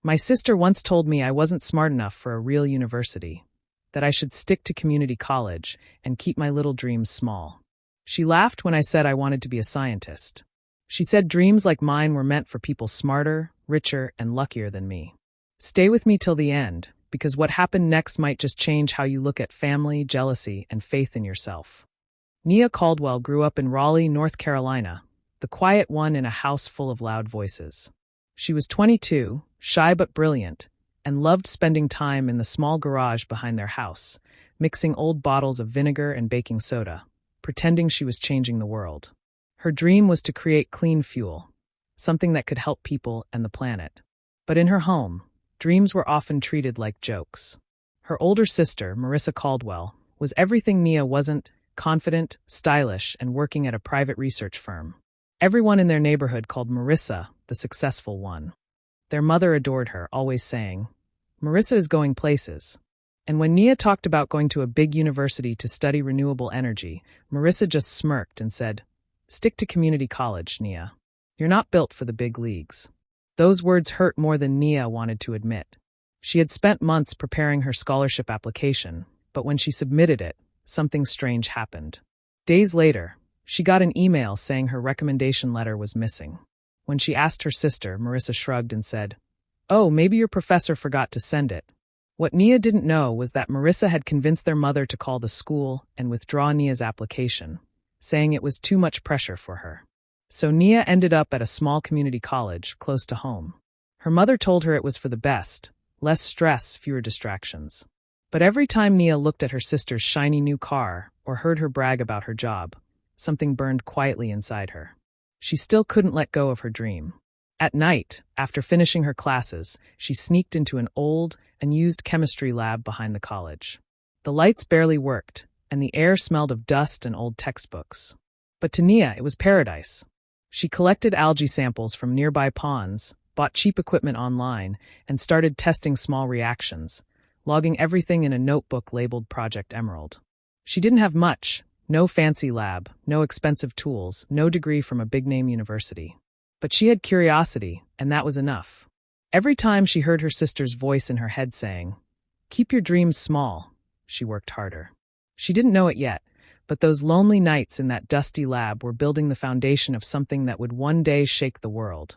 My sister once told me I wasn't smart enough for a real university, that I should stick to community college and keep my little dreams small. She laughed when I said I wanted to be a scientist. She said dreams like mine were meant for people smarter, richer, and luckier than me. Stay with me till the end, because what happened next might just change how you look at family, jealousy, and faith in yourself. Nia Caldwell grew up in Raleigh, North Carolina, the quiet one in a house full of loud voices. She was 22, shy but brilliant, and loved spending time in the small garage behind their house, mixing old bottles of vinegar and baking soda, pretending she was changing the world. Her dream was to create clean fuel, something that could help people and the planet. But in her home, dreams were often treated like jokes. Her older sister, Marissa Caldwell, was everything Nia wasn't: confident, stylish, and working at a private research firm. Everyone in their neighborhood called Marissa the successful one. Their mother adored her, always saying, "Marissa is going places." And when Nia talked about going to a big university to study renewable energy, Marissa just smirked and said, "Stick to community college, Nia. You're not built for the big leagues." Those words hurt more than Nia wanted to admit. She had spent months preparing her scholarship application, but when she submitted it, something strange happened. Days later, she got an email saying her recommendation letter was missing. When she asked her sister, Marissa shrugged and said, "Oh, maybe your professor forgot to send it." What Nia didn't know was that Marissa had convinced their mother to call the school and withdraw Nia's application, saying it was too much pressure for her. So Nia ended up at a small community college close to home. Her mother told her it was for the best: less stress, fewer distractions. But every time Nia looked at her sister's shiny new car or heard her brag about her job, something burned quietly inside her. She still couldn't let go of her dream. At night, after finishing her classes, she sneaked into an old, unused chemistry lab behind the college. The lights barely worked, and the air smelled of dust and old textbooks. But to Nia, it was paradise. She collected algae samples from nearby ponds, bought cheap equipment online, and started testing small reactions, logging everything in a notebook labeled Project Emerald. She didn't have much: no fancy lab, no expensive tools, no degree from a big-name university. But she had curiosity, and that was enough. Every time she heard her sister's voice in her head saying, "Keep your dreams small," she worked harder. She didn't know it yet, but those lonely nights in that dusty lab were building the foundation of something that would one day shake the world,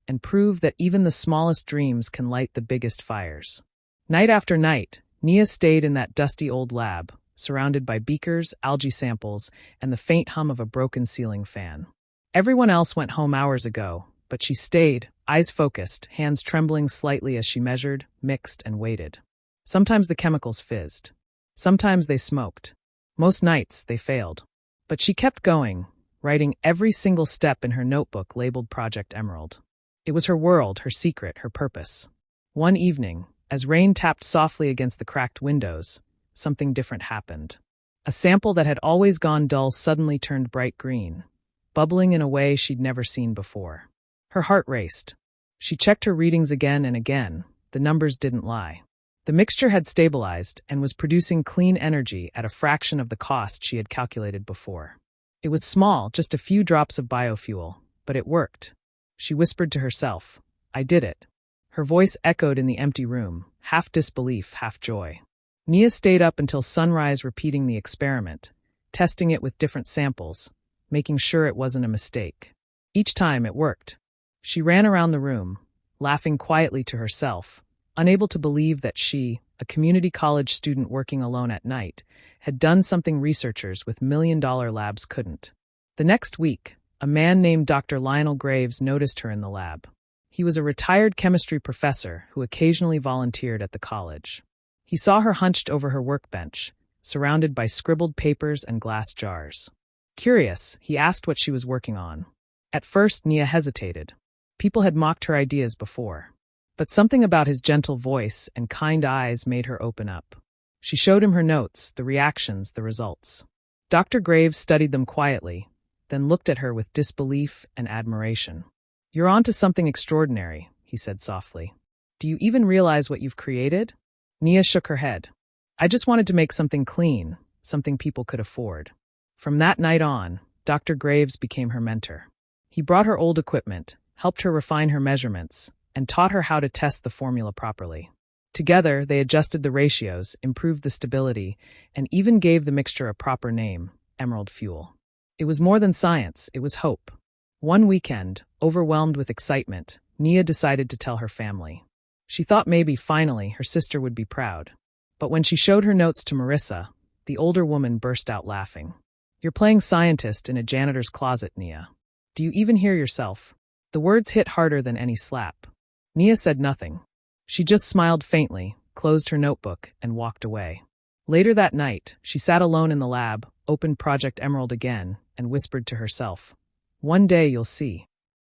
and prove that even the smallest dreams can light the biggest fires. Night after night, Nia stayed in that dusty old lab, surrounded by beakers, algae samples, and the faint hum of a broken ceiling fan. Everyone else went home hours ago, but she stayed, eyes focused, hands trembling slightly as she measured, mixed, and waited. Sometimes the chemicals fizzed. Sometimes they smoked. Most nights, they failed. But she kept going, writing every single step in her notebook labeled Project Emerald. It was her world, her secret, her purpose. One evening, as rain tapped softly against the cracked windows, something different happened. A sample that had always gone dull suddenly turned bright green, bubbling in a way she'd never seen before. Her heart raced. She checked her readings again and again. The numbers didn't lie. The mixture had stabilized and was producing clean energy at a fraction of the cost she had calculated before. It was small, just a few drops of biofuel, but it worked. She whispered to herself, "I did it." Her voice echoed in the empty room, half disbelief, half joy. Nia stayed up until sunrise repeating the experiment, testing it with different samples, making sure it wasn't a mistake. Each time it worked. She ran around the room, laughing quietly to herself, unable to believe that she, a community college student working alone at night, had done something researchers with million-dollar labs couldn't. The next week, a man named Dr. Lionel Graves noticed her in the lab. He was a retired chemistry professor who occasionally volunteered at the college. He saw her hunched over her workbench, surrounded by scribbled papers and glass jars. Curious, he asked what she was working on. At first, Nia hesitated. People had mocked her ideas before. But something about his gentle voice and kind eyes made her open up. She showed him her notes, the reactions, the results. Dr. Graves studied them quietly, then looked at her with disbelief and admiration. "You're onto something extraordinary," he said softly. "Do you even realize what you've created?" Nia shook her head. "I just wanted to make something clean, something people could afford." From that night on, Dr. Graves became her mentor. He brought her old equipment, helped her refine her measurements, and taught her how to test the formula properly. Together, they adjusted the ratios, improved the stability, and even gave the mixture a proper name, Emerald Fuel. It was more than science, it was hope. One weekend, overwhelmed with excitement, Nia decided to tell her family. She thought maybe, finally, her sister would be proud. But when she showed her notes to Marissa, the older woman burst out laughing. "You're playing scientist in a janitor's closet, Nia. Do you even hear yourself?" The words hit harder than any slap. Nia said nothing. She just smiled faintly, closed her notebook, and walked away. Later that night, she sat alone in the lab, opened Project Emerald again, and whispered to herself, "One day you'll see."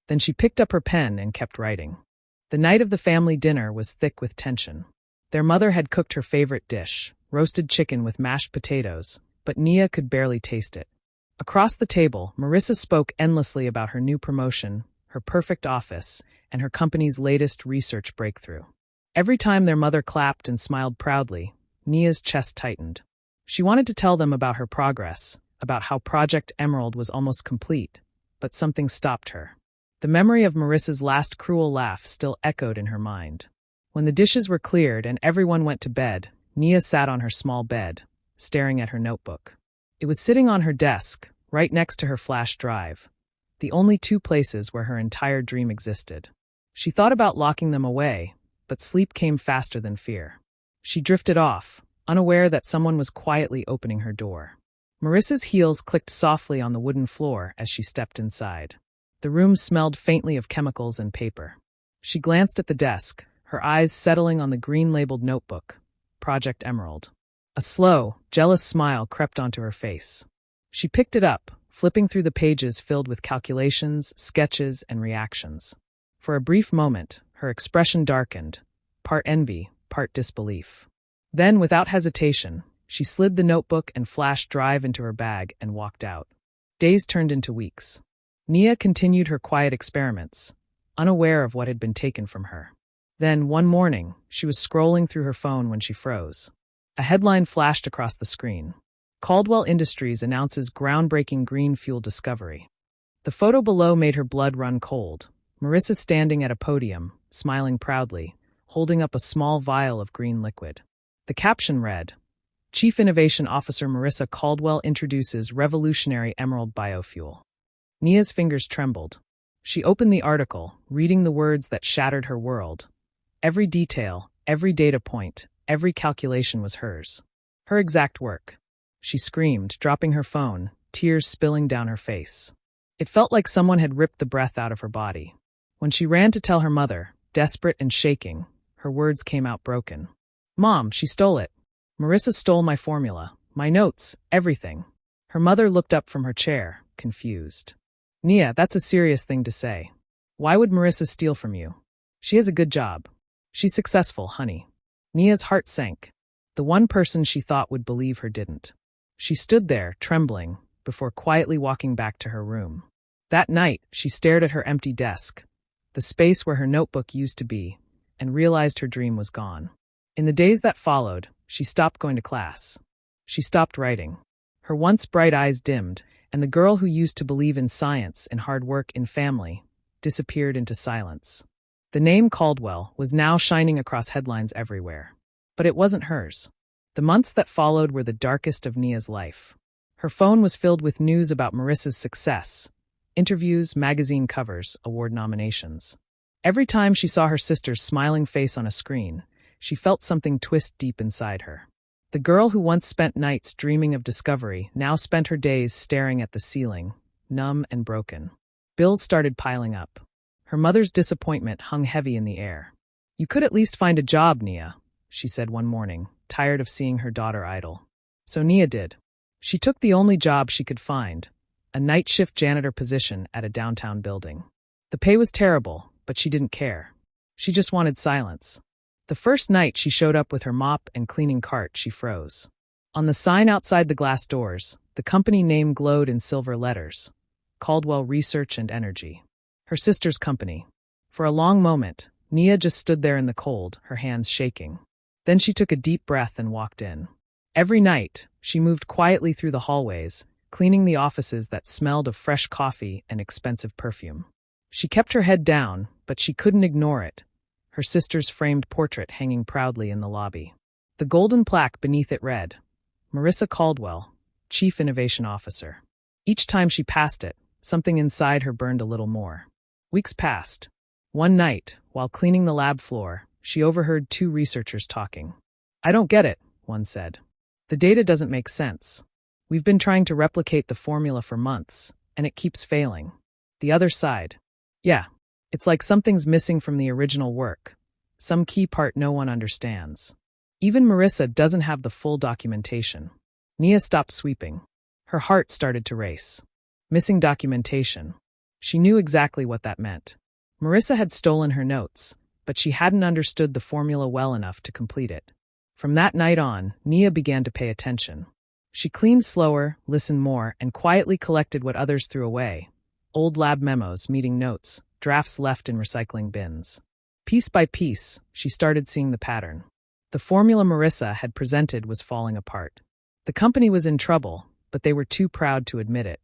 Then she picked up her pen and kept writing. The night of the family dinner was thick with tension. Their mother had cooked her favorite dish, roasted chicken with mashed potatoes, but Nia could barely taste it. Across the table, Marissa spoke endlessly about her new promotion, her perfect office, and her company's latest research breakthrough. Every time their mother clapped and smiled proudly, Nia's chest tightened. She wanted to tell them about her progress, about how Project Emerald was almost complete, but something stopped her. The memory of Marissa's last cruel laugh still echoed in her mind. When the dishes were cleared and everyone went to bed, Nia sat on her small bed, staring at her notebook. It was sitting on her desk, right next to her flash drive, the only two places where her entire dream existed. She thought about locking them away, but sleep came faster than fear. She drifted off, unaware that someone was quietly opening her door. Marissa's heels clicked softly on the wooden floor as she stepped inside. The room smelled faintly of chemicals and paper. She glanced at the desk, her eyes settling on the green-labeled notebook, Project Emerald. A slow, jealous smile crept onto her face. She picked it up, flipping through the pages filled with calculations, sketches, and reactions. For a brief moment, her expression darkened, part envy, part disbelief. Then, without hesitation, she slid the notebook and flash drive into her bag and walked out. Days turned into weeks. Nia continued her quiet experiments, unaware of what had been taken from her. Then, one morning, she was scrolling through her phone when she froze. A headline flashed across the screen. Caldwell Industries announces groundbreaking green fuel discovery. The photo below made her blood run cold. Marissa standing at a podium, smiling proudly, holding up a small vial of green liquid. The caption read, "Chief Innovation Officer Marissa Caldwell introduces revolutionary emerald biofuel." Nia's fingers trembled. She opened the article, reading the words that shattered her world. Every detail, every data point, every calculation was hers. Her exact work. She screamed, dropping her phone, tears spilling down her face. It felt like someone had ripped the breath out of her body. When she ran to tell her mother, desperate and shaking, her words came out broken. "Mom, she stole it. Marissa stole my formula, my notes, everything." Her mother looked up from her chair, confused. "Nia, that's a serious thing to say. Why would Marissa steal from you? She has a good job. She's successful, honey." Nia's heart sank. The one person she thought would believe her didn't. She stood there, trembling, before quietly walking back to her room. That night, she stared at her empty desk, the space where her notebook used to be, and realized her dream was gone. In the days that followed, she stopped going to class. She stopped writing. Her once bright eyes dimmed, and the girl who used to believe in science and hard work in family disappeared into silence. The name Caldwell was now shining across headlines everywhere. But it wasn't hers. The months that followed were the darkest of Nia's life. Her phone was filled with news about Marissa's success, interviews, magazine covers, award nominations. Every time she saw her sister's smiling face on a screen, she felt something twist deep inside her. The girl who once spent nights dreaming of discovery now spent her days staring at the ceiling, numb and broken. Bills started piling up. Her mother's disappointment hung heavy in the air. "You could at least find a job, Nia," she said one morning, tired of seeing her daughter idle. So Nia did. She took the only job she could find, a night shift janitor position at a downtown building. The pay was terrible, but she didn't care. She just wanted silence. The first night she showed up with her mop and cleaning cart, she froze. On the sign outside the glass doors, the company name glowed in silver letters, Caldwell Research and Energy. Her sister's company. For a long moment, Nia just stood there in the cold, her hands shaking. Then she took a deep breath and walked in. Every night, she moved quietly through the hallways, cleaning the offices that smelled of fresh coffee and expensive perfume. She kept her head down, but she couldn't ignore it. Her sister's framed portrait hanging proudly in the lobby. The golden plaque beneath it read, Marissa Caldwell, Chief Innovation Officer. Each time she passed it, something inside her burned a little more. Weeks passed. One night, while cleaning the lab floor, she overheard two researchers talking. I don't get it, one said. The data doesn't make sense. We've been trying to replicate the formula for months, and it keeps failing. The other side. Yeah, it's like something's missing from the original work. Some key part no one understands. Even Marissa doesn't have the full documentation. Nia stopped sweeping. Her heart started to race. Missing documentation. She knew exactly what that meant. Marissa had stolen her notes, but she hadn't understood the formula well enough to complete it. From that night on, Nia began to pay attention. She cleaned slower, listened more, and quietly collected what others threw away. Old lab memos, meeting notes, drafts left in recycling bins. Piece by piece, she started seeing the pattern. The formula Marissa had presented was falling apart. The company was in trouble, but they were too proud to admit it.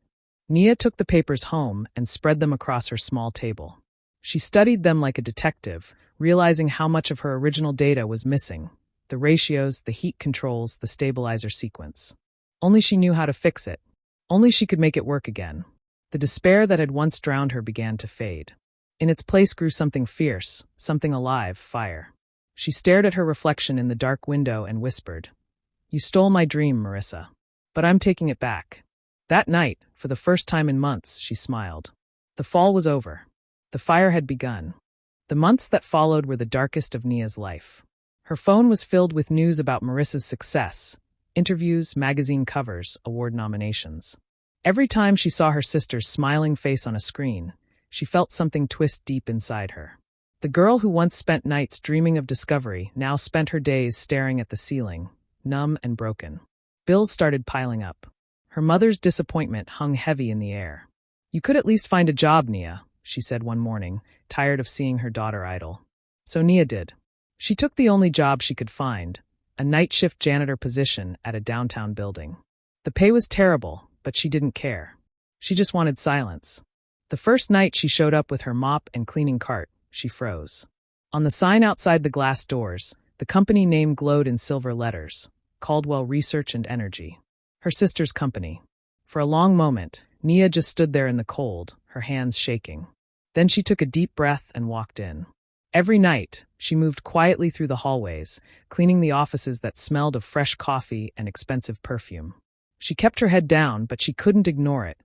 Nia took the papers home and spread them across her small table. She studied them like a detective, realizing how much of her original data was missing. The ratios, the heat controls, the stabilizer sequence. Only she knew how to fix it. Only she could make it work again. The despair that had once drowned her began to fade. In its place grew something fierce, something alive, fire. She stared at her reflection in the dark window and whispered, You stole my dream, Marissa. But I'm taking it back. That night, for the first time in months, she smiled. The fall was over. The fire had begun. The months that followed were the darkest of Nia's life. Her phone was filled with news about Marissa's success, interviews, magazine covers, award nominations. Every time she saw her sister's smiling face on a screen, she felt something twist deep inside her. The girl who once spent nights dreaming of discovery now spent her days staring at the ceiling, numb and broken. Bills started piling up. Her mother's disappointment hung heavy in the air. You could at least find a job, Nia, she said one morning, tired of seeing her daughter idle. So Nia did. She took the only job she could find, a night shift janitor position at a downtown building. The pay was terrible, but she didn't care. She just wanted silence. The first night she showed up with her mop and cleaning cart, she froze. On the sign outside the glass doors, the company name glowed in silver letters, Caldwell Research and Energy. Her sister's company. For a long moment, Nia just stood there in the cold, her hands shaking. Then she took a deep breath and walked in. Every night, she moved quietly through the hallways, cleaning the offices that smelled of fresh coffee and expensive perfume. She kept her head down, but she couldn't ignore it.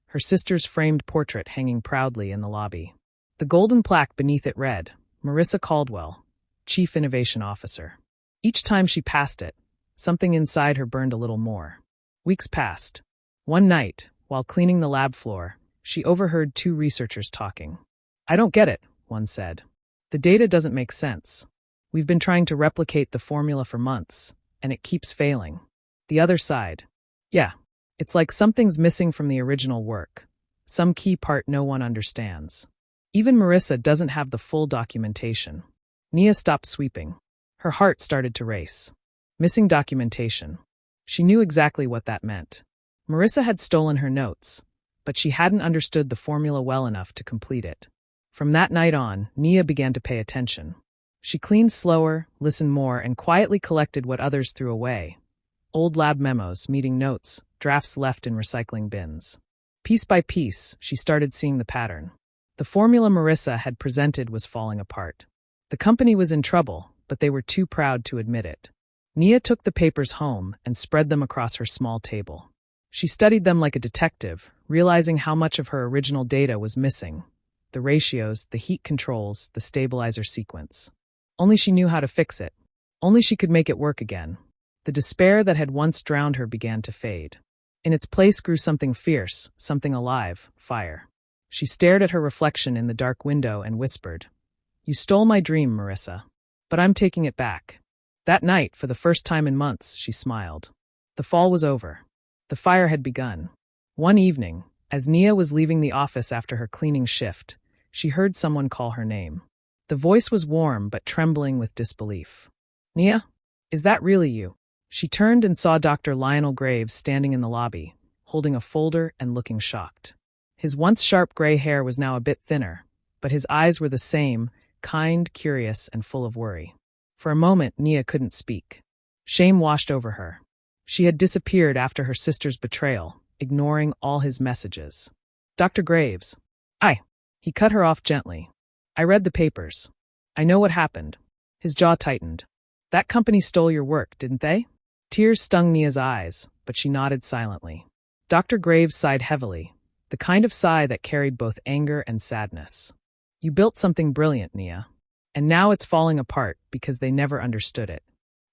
Her sister's framed portrait hanging proudly in the lobby. The golden plaque beneath it read, Marissa Caldwell, Chief Innovation Officer. Each time she passed it, something inside her burned a little more. Weeks passed. One night, while cleaning the lab floor, she overheard two researchers talking. I don't get it, one said. The data doesn't make sense. We've been trying to replicate the formula for months, and it keeps failing. The other side. Yeah, it's like something's missing from the original work. Some key part no one understands. Even Marissa doesn't have the full documentation. Nia stopped sweeping. Her heart started to race. Missing documentation. She knew exactly what that meant. Marissa had stolen her notes, but she hadn't understood the formula well enough to complete it. From that night on, Nia began to pay attention. She cleaned slower, listened more, and quietly collected what others threw away. Old lab memos, meeting notes, drafts left in recycling bins. Piece by piece, she started seeing the pattern. The formula Marissa had presented was falling apart. The company was in trouble, but they were too proud to admit it. Nia took the papers home and spread them across her small table. She studied them like a detective, realizing how much of her original data was missing. The ratios, the heat controls, the stabilizer sequence. Only she knew how to fix it. Only she could make it work again. The despair that had once drowned her began to fade. In its place grew something fierce, something alive, fire. She stared at her reflection in the dark window and whispered, You stole my dream, Marissa. But I'm taking it back. That night, for the first time in months, she smiled. The fall was over. The fire had begun. One evening, as Nia was leaving the office after her cleaning shift, she heard someone call her name. The voice was warm but trembling with disbelief. Nia? Is that really you? She turned and saw Dr. Lionel Graves standing in the lobby, holding a folder and looking shocked. His once sharp gray hair was now a bit thinner, but his eyes were the same, kind, curious, and full of worry. For a moment, Nia couldn't speak. Shame washed over her. She had disappeared after her sister's betrayal, ignoring all his messages. Dr. Graves. Aye. He cut her off gently. I read the papers. I know what happened. His jaw tightened. That company stole your work, didn't they? Tears stung Nia's eyes, but she nodded silently. Dr. Graves sighed heavily, the kind of sigh that carried both anger and sadness. You built something brilliant, Nia. And now it's falling apart because they never understood it.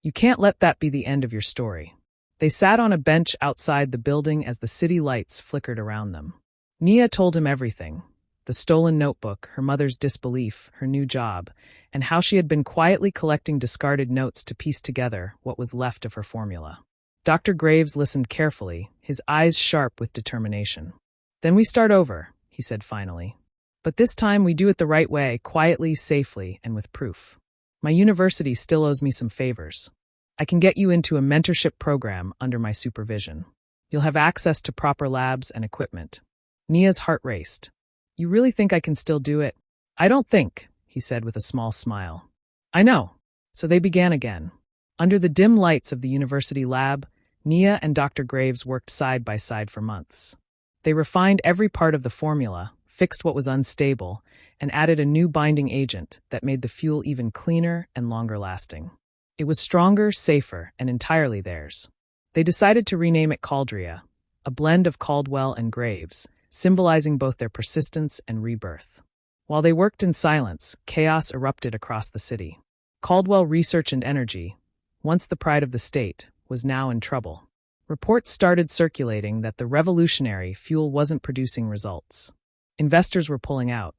You can't let that be the end of your story. They sat on a bench outside the building as the city lights flickered around them. Nia told him everything. The stolen notebook, her mother's disbelief, her new job, and how she had been quietly collecting discarded notes to piece together what was left of her formula. Dr. Graves listened carefully, his eyes sharp with determination. Then we start over, he said finally. But this time we do it the right way, quietly, safely, and with proof. My university still owes me some favors. I can get you into a mentorship program under my supervision. You'll have access to proper labs and equipment. Nia's heart raced. You really think I can still do it? I don't think, he said with a small smile. I know. So they began again. Under the dim lights of the university lab, Nia and Dr. Graves worked side by side for months. They refined every part of the formula, fixed what was unstable, and added a new binding agent that made the fuel even cleaner and longer lasting. It was stronger, safer, and entirely theirs. They decided to rename it Caldria, a blend of Caldwell and Graves, symbolizing both their persistence and rebirth. While they worked in silence, chaos erupted across the city. Caldwell Research and Energy, once the pride of the state, was now in trouble. Reports started circulating that the revolutionary fuel wasn't producing results. Investors were pulling out.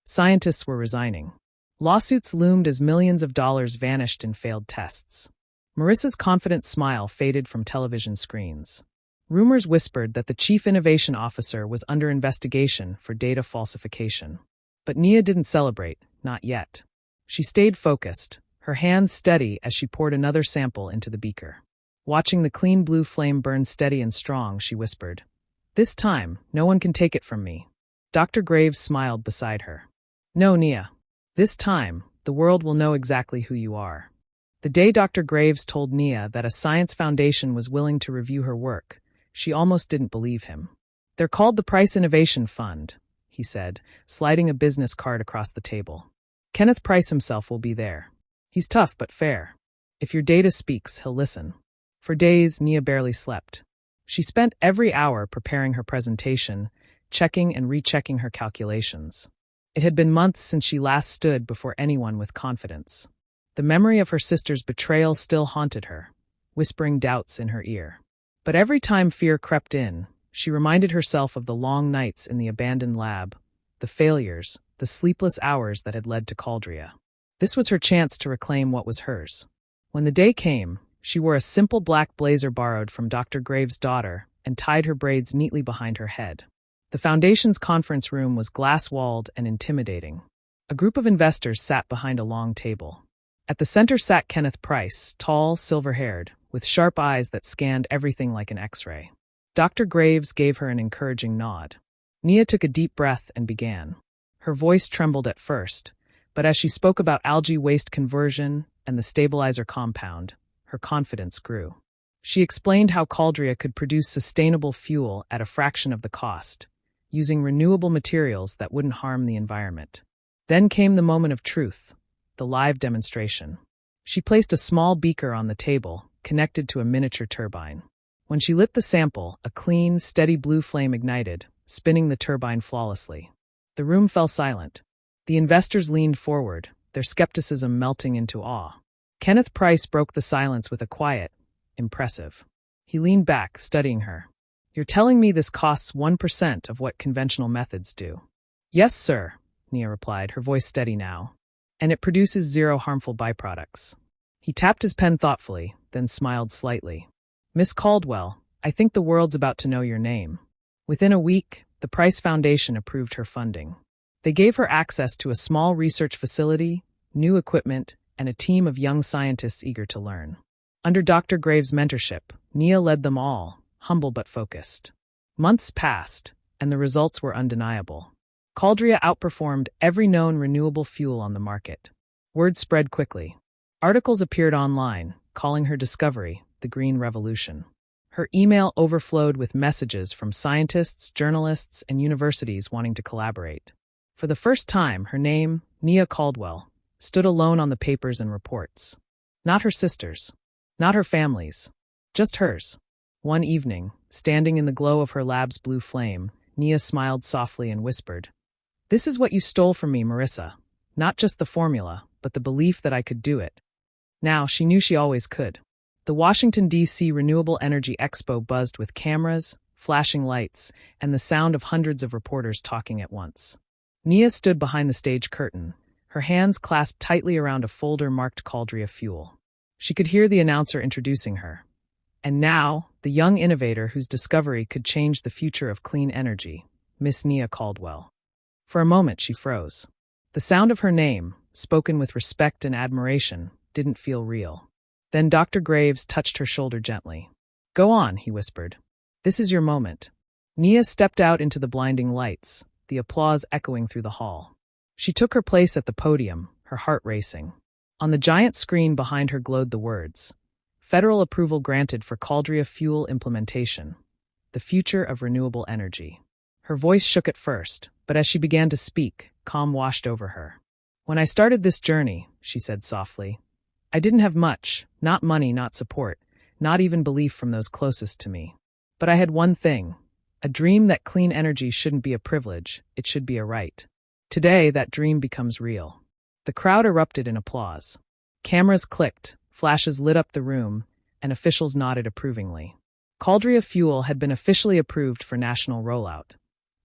Scientists were resigning. Lawsuits loomed as millions of dollars vanished in failed tests. Marissa's confident smile faded from television screens. Rumors whispered that the chief innovation officer was under investigation for data falsification. But Nia didn't celebrate, not yet. She stayed focused, her hands steady as she poured another sample into the beaker. Watching the clean blue flame burn steady and strong, she whispered, "This time, no one can take it from me." Dr. Graves smiled beside her. "No, Nia. This time, the world will know exactly who you are." The day Dr. Graves told Nia that a science foundation was willing to review her work, she almost didn't believe him. "They're called the Price Innovation Fund," he said, sliding a business card across the table. "Kenneth Price himself will be there. He's tough but fair. If your data speaks, he'll listen." For days, Nia barely slept. She spent every hour preparing her presentation, checking and rechecking her calculations. It had been months since she last stood before anyone with confidence. The memory of her sister's betrayal still haunted her, whispering doubts in her ear. But every time fear crept in, she reminded herself of the long nights in the abandoned lab, the failures, the sleepless hours that had led to Caldria. This was her chance to reclaim what was hers. When the day came, she wore a simple black blazer borrowed from Dr. Graves' daughter and tied her braids neatly behind her head. The foundation's conference room was glass-walled and intimidating. A group of investors sat behind a long table. At the center sat Kenneth Price, tall, silver-haired, with sharp eyes that scanned everything like an X-ray. Dr. Graves gave her an encouraging nod. Nia took a deep breath and began. Her voice trembled at first, but as she spoke about algae waste conversion and the stabilizer compound, her confidence grew. She explained how Caldria could produce sustainable fuel at a fraction of the cost, using renewable materials that wouldn't harm the environment. Then came the moment of truth, the live demonstration. She placed a small beaker on the table, connected to a miniature turbine. When she lit the sample, a clean, steady blue flame ignited, spinning the turbine flawlessly. The room fell silent. The investors leaned forward, their skepticism melting into awe. Kenneth Price broke the silence with a quiet, impressive. He leaned back, studying her. "You're telling me this costs 1% of what conventional methods do?" "Yes, sir," Nia replied, her voice steady now. "And it produces 0 harmful byproducts." He tapped his pen thoughtfully, then smiled slightly. "Miss Caldwell, I think the world's about to know your name." Within a week, the Price Foundation approved her funding. They gave her access to a small research facility, new equipment, and a team of young scientists eager to learn. Under Dr. Graves' mentorship, Nia led them all, humble but focused. Months passed, and the results were undeniable. Caldria outperformed every known renewable fuel on the market. Word spread quickly. Articles appeared online, calling her discovery the Green Revolution. Her email overflowed with messages from scientists, journalists, and universities wanting to collaborate. For the first time, her name, Nia Caldwell, stood alone on the papers and reports. Not her sisters, not her family's, just hers. One evening, standing in the glow of her lab's blue flame, Nia smiled softly and whispered, "This is what you stole from me, Marissa. Not just the formula, but the belief that I could do it." Now, she knew she always could. The Washington, D.C. Renewable Energy Expo buzzed with cameras, flashing lights, and the sound of hundreds of reporters talking at once. Nia stood behind the stage curtain, her hands clasped tightly around a folder marked Caldria Fuel. She could hear the announcer introducing her. And now, the young innovator whose discovery could change the future of clean energy, Miss Nia Caldwell. For a moment, she froze. The sound of her name, spoken with respect and admiration, didn't feel real. Then Dr. Graves touched her shoulder gently. "Go on," he whispered. "This is your moment." Nia stepped out into the blinding lights, the applause echoing through the hall. She took her place at the podium, her heart racing. On the giant screen behind her glowed the words, "Federal approval granted for Caldria Fuel implementation. The future of renewable energy." Her voice shook at first, but as she began to speak, calm washed over her. "When I started this journey," she said softly, "I didn't have much, not money, not support, not even belief from those closest to me. But I had one thing, a dream that clean energy shouldn't be a privilege, it should be a right. Today, that dream becomes real." The crowd erupted in applause. Cameras clicked, flashes lit up the room, and officials nodded approvingly. Caldria Fuel had been officially approved for national rollout.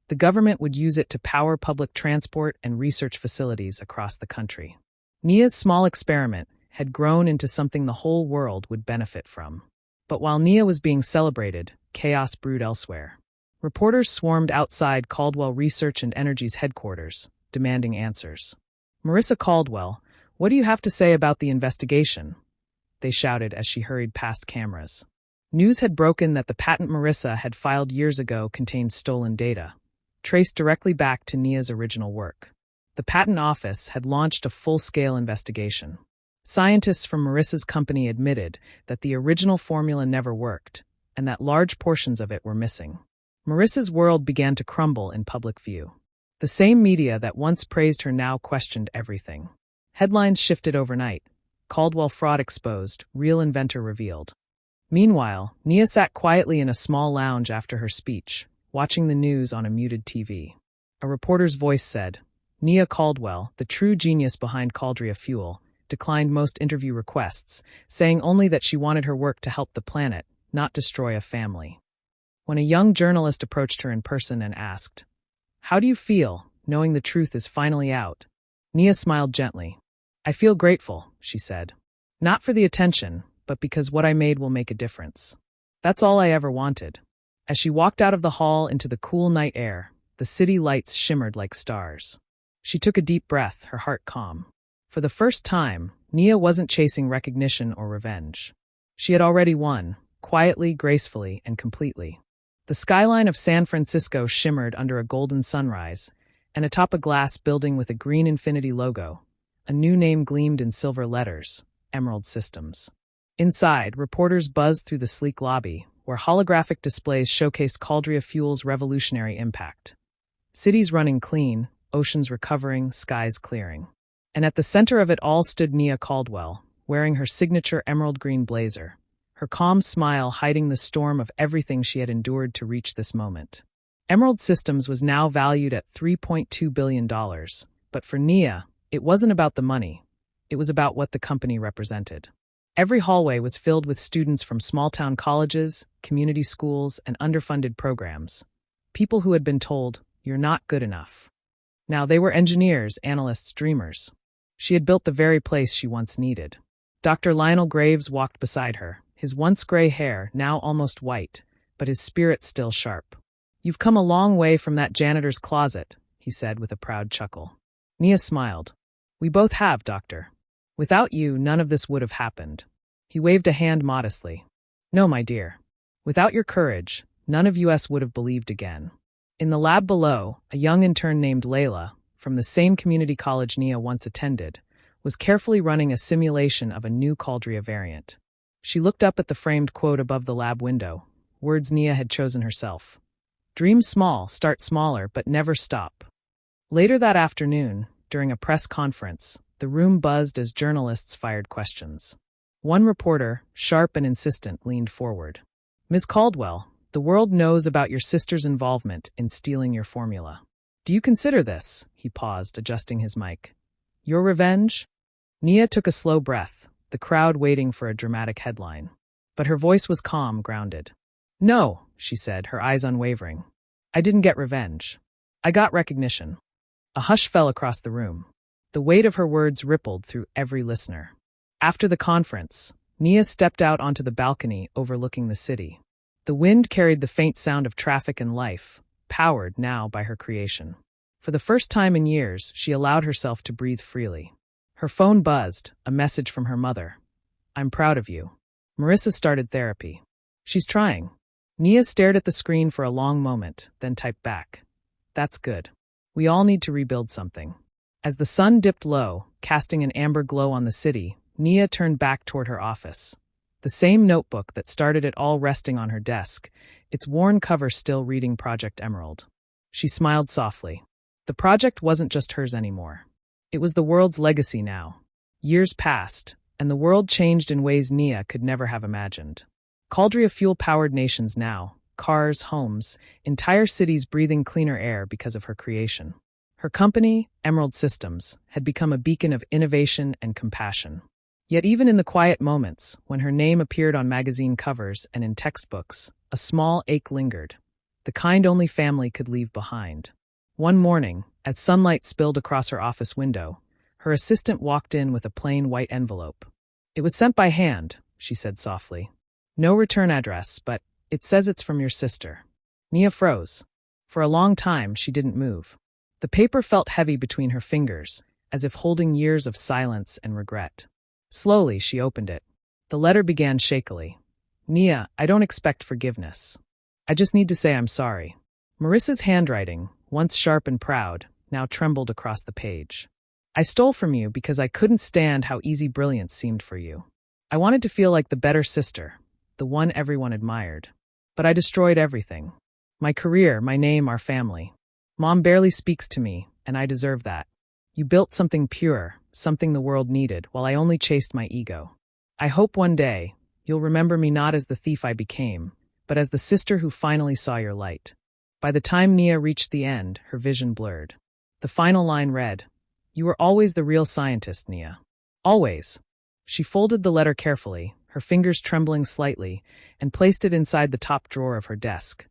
The government would use it to power public transport and research facilities across the country. Nia's small experiment had grown into something the whole world would benefit from. But while Nia was being celebrated, chaos brewed elsewhere. Reporters swarmed outside Caldwell Research and Energy's headquarters, demanding answers. "Marissa Caldwell, what do you have to say about the investigation?" they shouted as she hurried past cameras. News had broken that the patent Marissa had filed years ago contained stolen data, traced directly back to Nia's original work. The patent office had launched a full-scale investigation. Scientists from Marissa's company admitted that the original formula never worked, and that large portions of it were missing. Marissa's world began to crumble in public view. The same media that once praised her now questioned everything. Headlines shifted overnight. Caldwell fraud exposed, real inventor revealed. Meanwhile, Nia sat quietly in a small lounge after her speech, watching the news on a muted TV. A reporter's voice said, "Nia Caldwell, the true genius behind Caldria Fuel, declined most interview requests, saying only that she wanted her work to help the planet, not destroy a family." When a young journalist approached her in person and asked, "How do you feel, knowing the truth is finally out?" Nia smiled gently. "I feel grateful," she said. "Not for the attention, but because what I made will make a difference. That's all I ever wanted." As she walked out of the hall into the cool night air, the city lights shimmered like stars. She took a deep breath, her heart calm. For the first time, Nia wasn't chasing recognition or revenge. She had already won, quietly, gracefully, and completely. The skyline of San Francisco shimmered under a golden sunrise, and atop a glass building with a green infinity logo, a new name gleamed in silver letters, Emerald Systems. Inside, reporters buzzed through the sleek lobby, where holographic displays showcased Caldria Fuel's revolutionary impact. Cities running clean, oceans recovering, skies clearing. And at the center of it all stood Nia Caldwell, wearing her signature emerald green blazer, her calm smile hiding the storm of everything she had endured to reach this moment. Emerald Systems was now valued at $3.2 billion, but for Nia, it wasn't about the money. It was about what the company represented. Every hallway was filled with students from small-town colleges, community schools, and underfunded programs. People who had been told, "You're not good enough." Now they were engineers, analysts, dreamers. She had built the very place she once needed. Dr. Lionel Graves walked beside her, his once gray hair now almost white, but his spirit still sharp. "You've come a long way from that janitor's closet," he said with a proud chuckle. Nia smiled. "We both have, Doctor. Without you, none of this would have happened." He waved a hand modestly. "No, my dear. Without your courage, none of us would have believed again. In the lab below, a young intern named Layla, from the same community college Nia once attended, was carefully running a simulation of a new Caldria variant. She looked up at the framed quote above the lab window, words Nia had chosen herself. Dream small, start smaller, but never stop. Later that afternoon, during a press conference, the room buzzed as journalists fired questions. One reporter, sharp and insistent, leaned forward. "Ms. Caldwell, the world knows about your sister's involvement in stealing your formula. Do you consider this?" He paused, adjusting his mic. "Your revenge?" Nia took a slow breath, the crowd waiting for a dramatic headline. But her voice was calm, grounded. "No," she said, her eyes unwavering. "I didn't get revenge. I got recognition." A hush fell across the room. The weight of her words rippled through every listener. After the conference, Nia stepped out onto the balcony overlooking the city. The wind carried the faint sound of traffic and life, powered now by her creation. For the first time in years, she allowed herself to breathe freely. Her phone buzzed, a message from her mother. "I'm proud of you. Marissa started therapy." "She's trying." Nia stared at the screen for a long moment, then typed back. "That's good. We all need to rebuild something." As the sun dipped low, casting an amber glow on the city, Nia turned back toward her office. The same notebook that started it all resting on her desk, its worn cover still reading Project Emerald. She smiled softly. The project wasn't just hers anymore. It was the world's legacy now. Years passed, and the world changed in ways Nia could never have imagined. Caldria fuel-powered nations now, cars, homes, entire cities breathing cleaner air because of her creation. Her company, Emerald Systems, had become a beacon of innovation and compassion. Yet even in the quiet moments, when her name appeared on magazine covers and in textbooks, a small ache lingered, the kind only family could leave behind. One morning, as sunlight spilled across her office window, her assistant walked in with a plain white envelope. "It was sent by hand," she said softly. "No return address, but it says it's from your sister." Nia froze. For a long time, she didn't move. The paper felt heavy between her fingers, as if holding years of silence and regret. Slowly, she opened it. The letter began shakily. "Nia, I don't expect forgiveness. I just need to say I'm sorry." Marissa's handwriting, once sharp and proud, now trembled across the page. "I stole from you because I couldn't stand how easy brilliance seemed for you. I wanted to feel like the better sister, the one everyone admired. But I destroyed everything. My career, my name, our family. Mom barely speaks to me, and I deserve that. You built something pure, something the world needed, while I only chased my ego. I hope one day, you'll remember me not as the thief I became, but as the sister who finally saw your light." By the time Nia reached the end, her vision blurred. The final line read, "You were always the real scientist, Nia. Always." She folded the letter carefully, her fingers trembling slightly, and placed it inside the top drawer of her desk,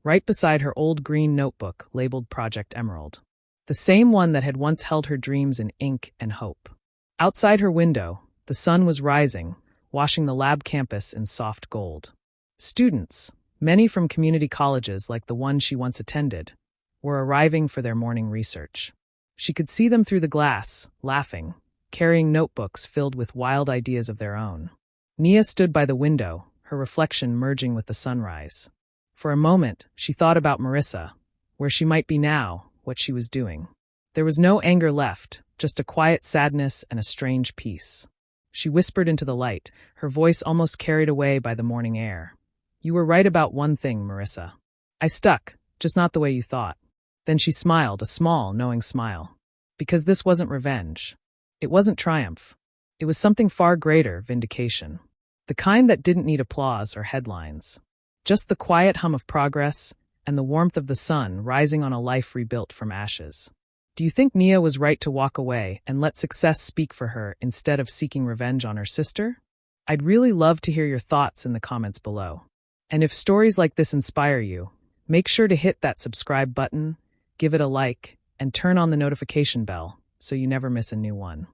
right beside her old green notebook labeled Project Emerald. The same one that had once held her dreams in ink and hope. Outside her window, the sun was rising, washing the lab campus in soft gold. Students, many from community colleges like the one she once attended, were arriving for their morning research. She could see them through the glass, laughing, carrying notebooks filled with wild ideas of their own. Nia stood by the window, her reflection merging with the sunrise. For a moment, she thought about Marissa, where she might be now, what she was doing. There was no anger left, just a quiet sadness and a strange peace. She whispered into the light, her voice almost carried away by the morning air. "You were right about one thing, Marissa. I stuck, just not the way you thought." Then she smiled, a small, knowing smile. Because this wasn't revenge. It wasn't triumph. It was something far greater, vindication. The kind that didn't need applause or headlines. Just the quiet hum of progress and the warmth of the sun rising on a life rebuilt from ashes. Do you think Nia was right to walk away and let success speak for her instead of seeking revenge on her sister? I'd really love to hear your thoughts in the comments below. And if stories like this inspire you, make sure to hit that subscribe button, give it a like, and turn on the notification bell so you never miss a new one.